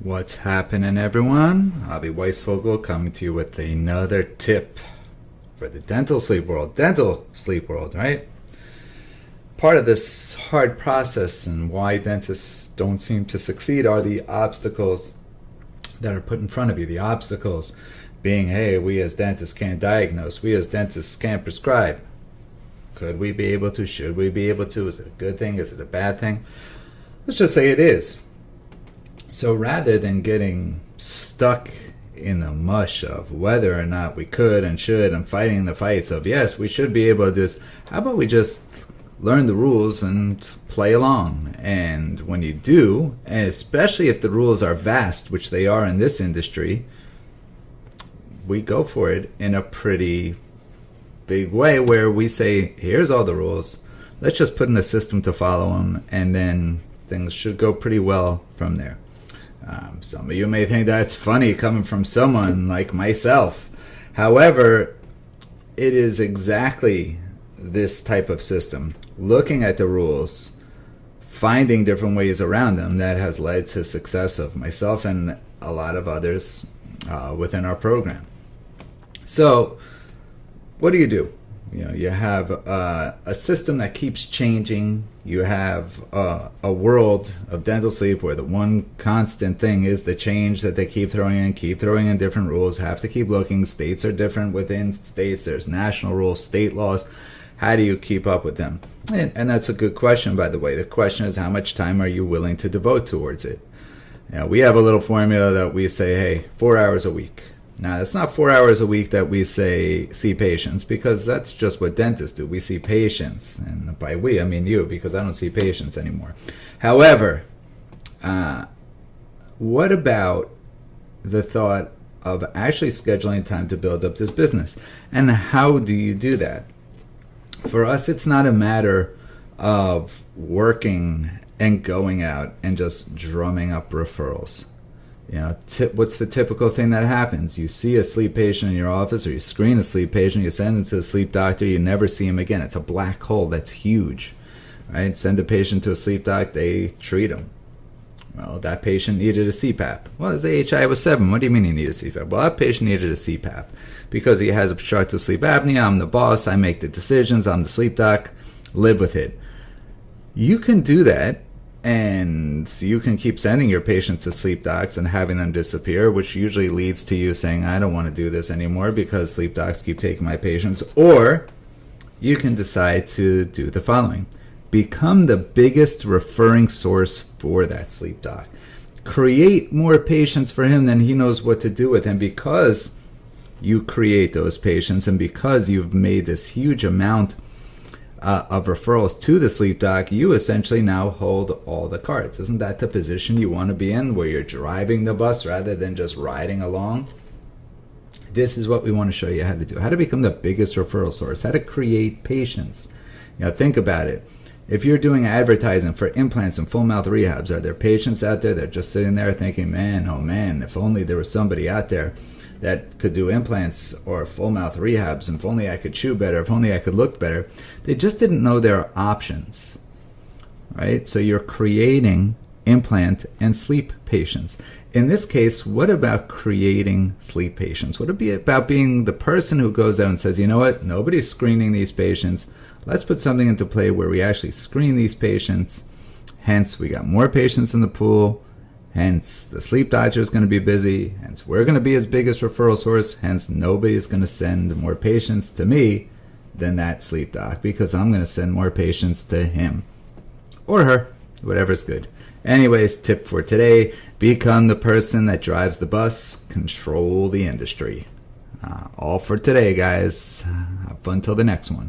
What's happening, everyone? Avi Weisfogel coming to you with another tip for the dental sleep world. Dental sleep world, right? Part of this hard process and why dentists don't seem to succeed are the obstacles that are put in front of you. The obstacles being, hey, we as dentists can't diagnose. We as dentists can't prescribe. Could we be able to? Should we be able to? Is it a good thing? Is it a bad thing? Let's just say it is. So rather than getting stuck in the mush of whether or not we could and should and fighting the fights of, yes, we should be able to do this, how about we just learn the rules and play along? And when you do, and especially if the rules are vast, which they are in this industry, we go for it in a pretty big way where we say, here's all the rules. Let's just put in a system to follow them, and then things should go pretty well from there. Some of you may think that's funny coming from someone like myself. However, it is exactly this type of system, looking at the rules, finding different ways around them, that has led to success of myself and a lot of others within our program. So, what do? You have a system that keeps changing. You have a world of dental sleep where the one constant thing is the change that they keep throwing in different rules, have to keep looking. States are different within states. There's national rules, state laws. How do you keep up with them? And that's a good question, by the way. The question is, how much time are you willing to devote towards it? We have a little formula that we say, hey, 4 hours a week. Now, it's not 4 hours a week that we say see patients, because that's just what dentists do. We see patients, and by we, I mean you, because I don't see patients anymore. However, what about the thought of actually scheduling time to build up this business? And how do you do that? For us, it's not a matter of working and going out and just drumming up referrals. What's the typical thing that happens? You see a sleep patient in your office, or you screen a sleep patient, you send them to a sleep doctor, you never see him again. It's a black hole that's huge, right? Send a patient to a sleep doc, they treat him. Well, that patient needed a CPAP. Well, his AHI was 7. What do you mean he needed a CPAP? Well, that patient needed a CPAP because he has obstructive sleep apnea. I'm the boss. I make the decisions. I'm the sleep doc. Live with it. You can do that. And you can keep sending your patients to sleep docs and having them disappear, which usually leads to you saying, I don't want to do this anymore because sleep docs keep taking my patients. Or you can decide to do the following. Become the biggest referring source for that sleep doc. Create more patients for him than he knows what to do with. And because you create those patients, and because you've made this huge amount of referrals to the sleep doc, you essentially now hold all the cards. Isn't that the position you want to be in, where you're driving the bus rather than just riding along? This is what we want to show you how to do. How to become the biggest referral source. How to create patients. Think about it. If you're doing advertising for implants and full mouth rehabs, are there patients out there that are just sitting there thinking, man, oh man, if only there was somebody out there that could do implants or full mouth rehabs, and if only I could chew better, if only I could look better. They just didn't know there are options, right? So you're creating implant and sleep patients. In this case, what about creating sleep patients? What would it be about being the person who goes out and says, you know what, nobody's screening these patients. Let's put something into play where we actually screen these patients. Hence, we got more patients in the pool. Hence, the sleep doctor is going to be busy. Hence, we're going to be his biggest referral source. Hence, nobody's going to send more patients to me than that sleep doc, because I'm going to send more patients to him or her, whatever's good. Anyways, tip for today, become the person that drives the bus, control the industry. All for today, guys. Have fun till the next one.